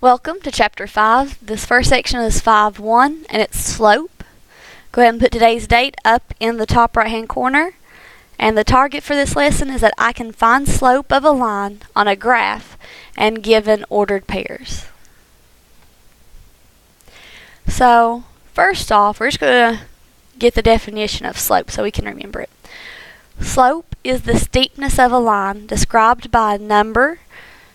Welcome to Chapter 5. This first section is 5.1 and it's slope. Go ahead and put today's date up in the top right hand corner. And the target for this lesson is that I can find slope of a line on a graph and given ordered pairs. So first off, we're just going to get the definition of slope so we can remember it. Slope is the steepness of a line described by a number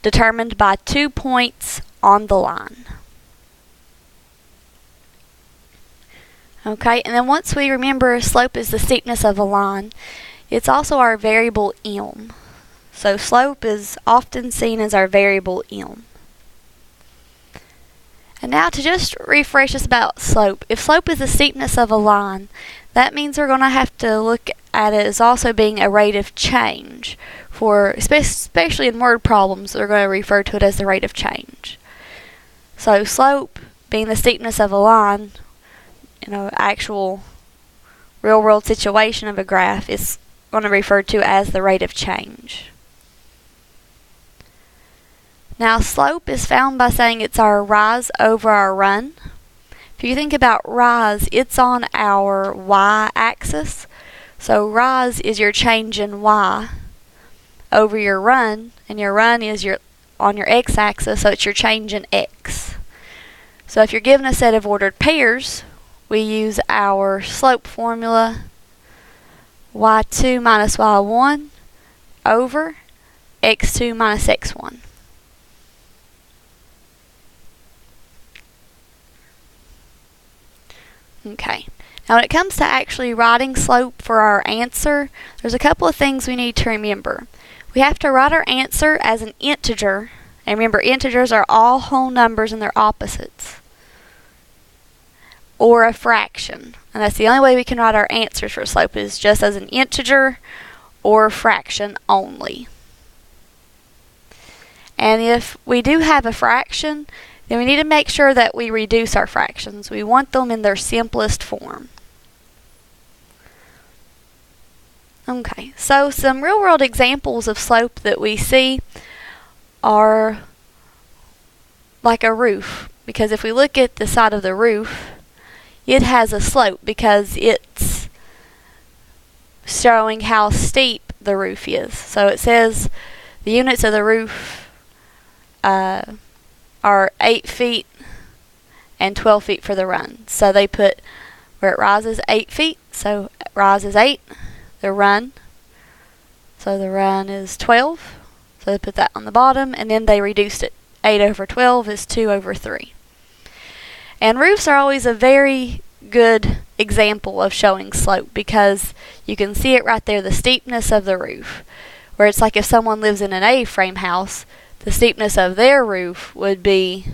determined by 2 points on the line. Okay, and then once we remember slope is the steepness of a line, it's also our variable m. So slope is often seen as our variable m. And now to just refresh us about slope, if slope is the steepness of a line, that means we're going to have to look at it as also being a rate of change. For especially in word problems, we're going to refer to it as the rate of change. So slope being the steepness of a line, actual real world situation of a graph is going to be referred to as the rate of change. Now slope is found by saying it's our rise over our run. If you think about rise, it's on our y-axis. So rise is your change in y over your run, and your run is on your x-axis, so it's your change in x. So if you're given a set of ordered pairs, we use our slope formula y2 minus y1 over x2 minus x1. Okay, now when it comes to actually writing slope for our answer, there's a couple of things we need to remember. We have to write our answer as an integer, and remember integers are all whole numbers and their opposites, or a fraction. And that's the only way we can write our answers for slope is just as an integer or a fraction only. And if we do have a fraction, then we need to make sure that we reduce our fractions. We want them in their simplest form. Okay, so some real world examples of slope that we see are like a roof, because if we look at the side of the roof, it has a slope because it's showing how steep the roof is. So it says the units of the roof are 8 feet and 12 feet for the run. So they put where it rises 8 feet, so rise is 8, the run, so the run is 12, so they put that on the bottom, and then they reduced it. 8 over 12 is 2 over 3. And roofs are always a very good example of showing slope because you can see it right there, the steepness of the roof. Where it's like if someone lives in an A-frame house, the steepness of their roof would be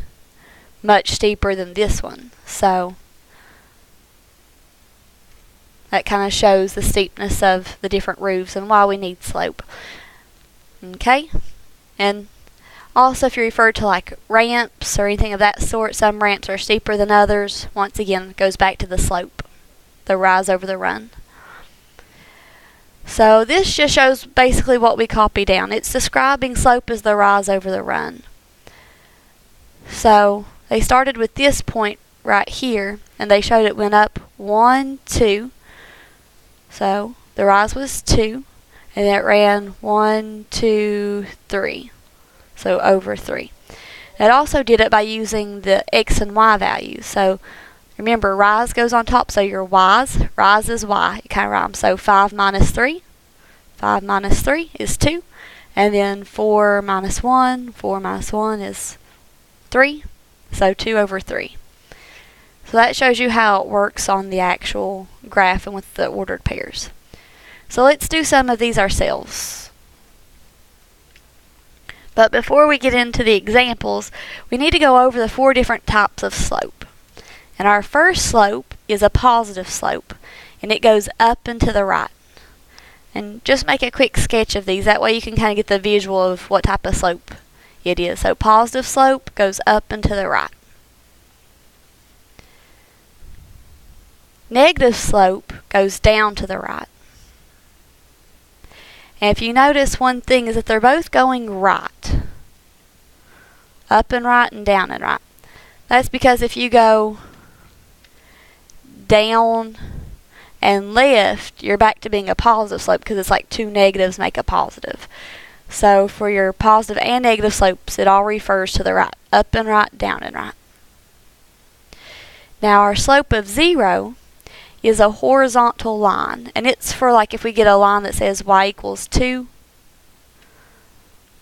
much steeper than this one. So that kind of shows the steepness of the different roofs and why we need slope. Okay? And also if you refer to like ramps or anything of that sort, some ramps are steeper than others. Once again, it goes back to the slope, the rise over the run. So this just shows basically what we copy down. It's describing slope as the rise over the run. So they started with this point right here, and they showed it went up 1, 2. So the rise was 2, and it ran 1, 2, 3. So over 3. It also did it by using the x and y values. So remember, rise goes on top, so your y's, rise is y. It kind of rhymes. So 5 minus 3. 5 minus 3 is 2. And then 4 minus 1. 4 minus 1 is 3. So 2 over 3. So that shows you how it works on the actual graph and with the ordered pairs. So let's do some of these ourselves. But before we get into the examples, we need to go over the 4 different types of slope. And our first slope is a positive slope, and it goes up and to the right. And just make a quick sketch of these, that way you can kind of get the visual of what type of slope it is. So positive slope goes up and to the right. Negative slope goes down to the right. And if you notice, one thing is that they're both going right. up and right and down and right. That's because if you go down and left, you're back to being a positive slope because it's like two negatives make a positive. So for your positive and negative slopes, it all refers to the right, up and right, down and right. Now our slope of 0 is a horizontal line, and it's for like if we get a line that says y equals 2,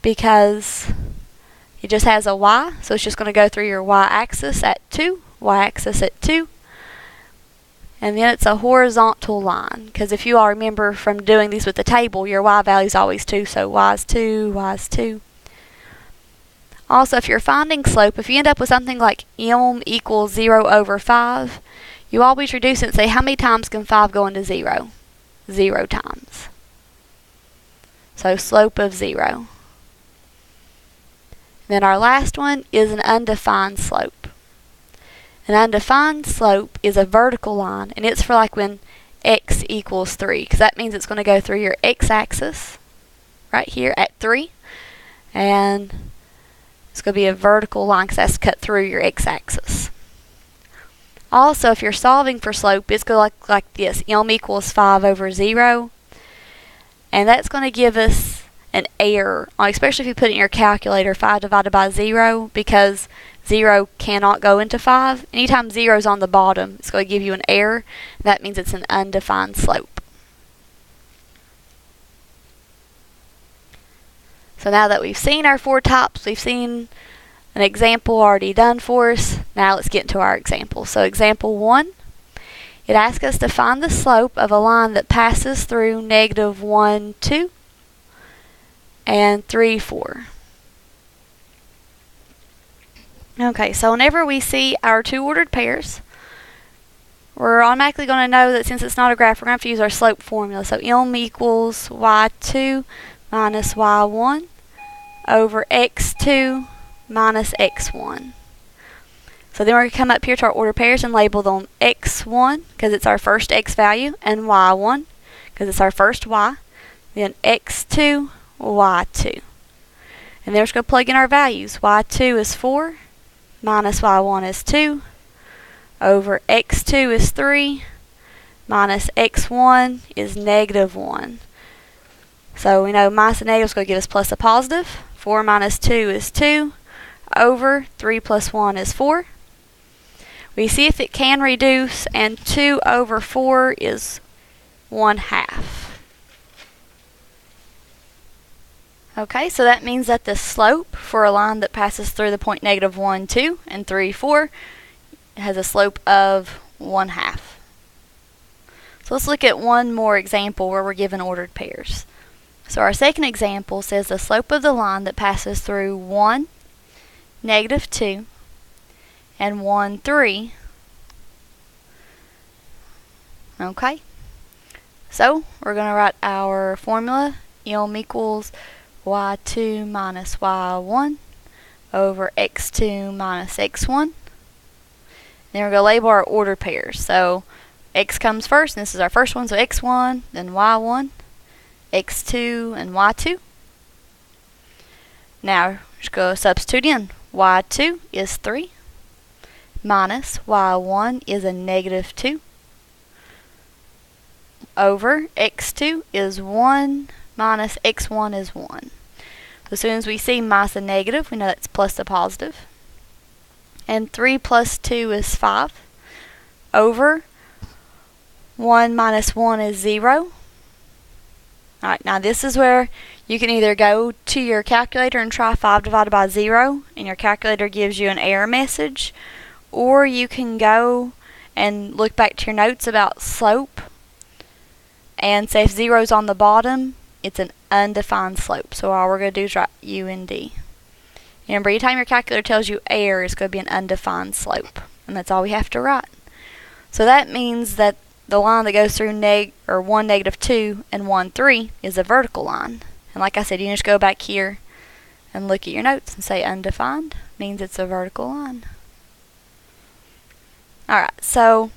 because it just has a y, so it's just going to go through your y-axis at 2, y-axis at 2, and then it's a horizontal line, because if you all remember from doing these with the table, your y value is always 2, so y is 2, y is 2. Also, if you're finding slope, if you end up with something like m equals 0 over 5, you always reduce it and say, how many times can 5 go into 0? 0 times. So slope of 0. Then our last one is an undefined slope. An undefined slope is a vertical line, and it's for like when x equals 3, because that means it's going to go through your x-axis right here at 3, and it's going to be a vertical line because that's cut through your x-axis. Also, if you're solving for slope, it's going to look like this, m equals 5 over 0, and that's going to give us an error, especially if you put it in your calculator, 5 divided by 0, because 0 cannot go into 5. Anytime 0 is on the bottom, it's going to give you an error. That means it's an undefined slope. So now that we've seen our 4 types, we've seen an example already done for us. Now let's get into our example. So example 1, it asks us to find the slope of a line that passes through negative 1, 2, and 3, 4. Okay, so whenever we see our 2 ordered pairs, we're automatically going to know that since it's not a graph, we're going to have to use our slope formula. So m equals y2 minus y1 over x2 minus x1. So then we're going to come up here to our ordered pairs and label them x1 because it's our first x value, and y1 because it's our first y, then x2, y2. And then we're just going to plug in our values. y2 is 4 minus y1 is 2 over x2 is 3 minus x1 is negative 1. So we know minus a negative is going to give us plus a positive. 4 minus 2 is 2 over 3 plus 1 is 4. We see if it can reduce, and 2 over 4 is 1/2. Okay, so that means that the slope for a line that passes through the point negative 1, 2, and 3, 4 has a slope of 1/2. So let's look at one more example where we're given ordered pairs. So our second example says the slope of the line that passes through 1, negative 2, and 1, 3. Okay, so we're going to write our formula. M equals y2 minus y1 over x2 minus x1. Then we're going to label our ordered pairs. So x comes first, and this is our first one, so x1, then y1, x2, and y2. Now we're just going to substitute in. y2 is 3 minus y1 is a negative 2 over x2 is 1 minus x1 is 1. So as soon as we see minus a negative, we know that's plus a positive. And 3 plus 2 is 5 over 1 minus 1 is 0. Alright, now this is where you can either go to your calculator and try 5 divided by 0, and your calculator gives you an error message, or you can go and look back to your notes about slope and say if 0 is on the bottom, it's an undefined slope. So all we're going to do is write U and D. Remember, anytime your calculator tells you error, it's going to be an undefined slope, and that's all we have to write. So that means that the line that goes through 1, negative 2, and 1, 3 is a vertical line. And like I said, you can just go back here and look at your notes and say undefined means it's a vertical line. Alright, so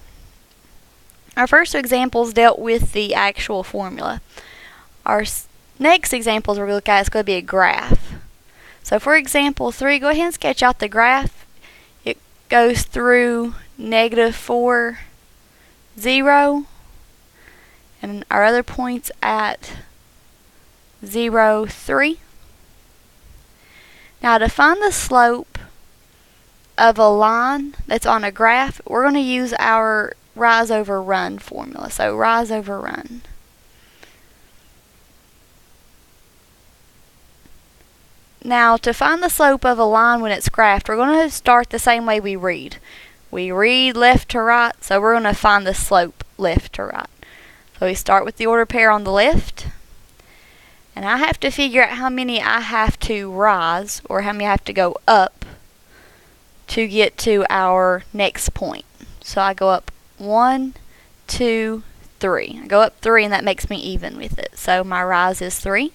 our first examples dealt with the actual formula. Our next examples we're going to look at is going to be a graph. So for example 3, go ahead and sketch out the graph. It goes through -4, 0, and our other points at 0, 3. Now to find the slope of a line that's on a graph, we're going to use our rise over run formula. So rise over run. Now to find the slope of a line when it's graphed, we're going to start the same way we read. We read left to right, so we're going to find the slope left to right. So we start with the ordered pair on the left, and I have to figure out how many I have to rise, or how many I have to go up to get to our next point. So I go up 1, 2, 3. I go up 3, and that makes me even with it. So my rise is 3.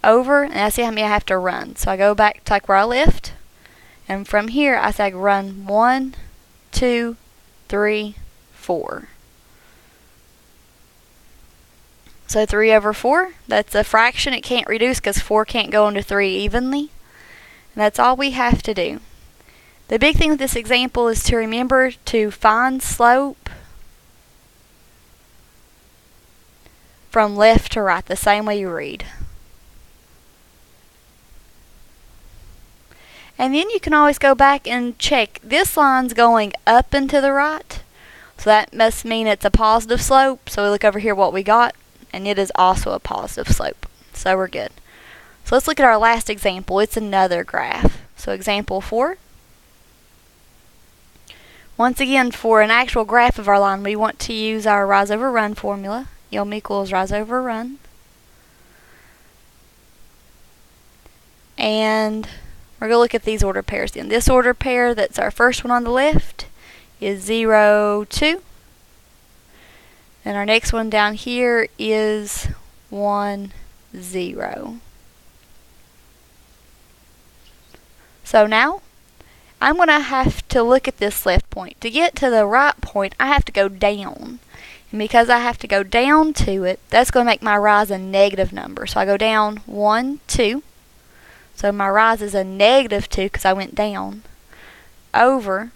Over, and I see how many I have to run. So I go back to like where I left, and from here I say I run 1, 2, 3, 4. So 3 over 4, that's a fraction. It can't reduce because 4 can't go into 3 evenly. And that's all we have to do. The big thing with this example is to remember to find slope from left to right, the same way you read. And then you can always go back and check. This line's going up and to the right, so that must mean it's a positive slope. So we look over here what we got, and it is also a positive slope. So we're good. So let's look at our last example. It's another graph. So example 4. Once again, for an actual graph of our line, we want to use our rise over run formula. Yom equals rise over run. And we're going to look at these ordered pairs again. This ordered pair, that's our first one on the left, is 0, 2. And our next one down here is 1, 0. So now, I'm going to have to look at this left point. To get to the right point, I have to go down. And because I have to go down to it, that's going to make my rise a negative number. So I go down 1, 2. So my rise is a -2 because I went down. Over.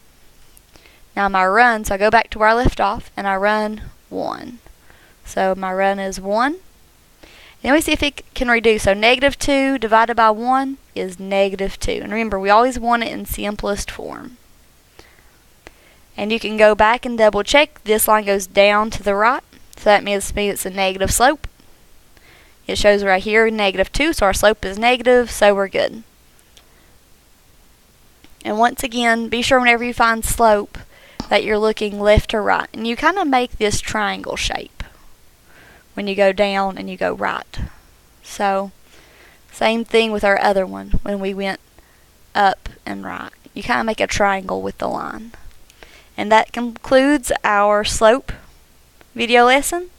Now my run, so I go back to where I left off, and I run 1. So my run is 1. Then we see if it can reduce. So -2 divided by 1 is -2. And remember, we always want it in simplest form. And you can go back and double check. This line goes down to the right, so that means it's a negative slope. It shows right here -2, so our slope is negative, so we're good. And once again, be sure whenever you find slope that you're looking left to right. And you kind of make this triangle shape when you go down and you go right. So, same thing with our other one when we went up and right. You kind of make a triangle with the line. And that concludes our slope video lesson.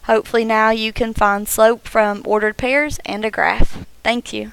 Hopefully now you can find slope from ordered pairs and a graph. Thank you.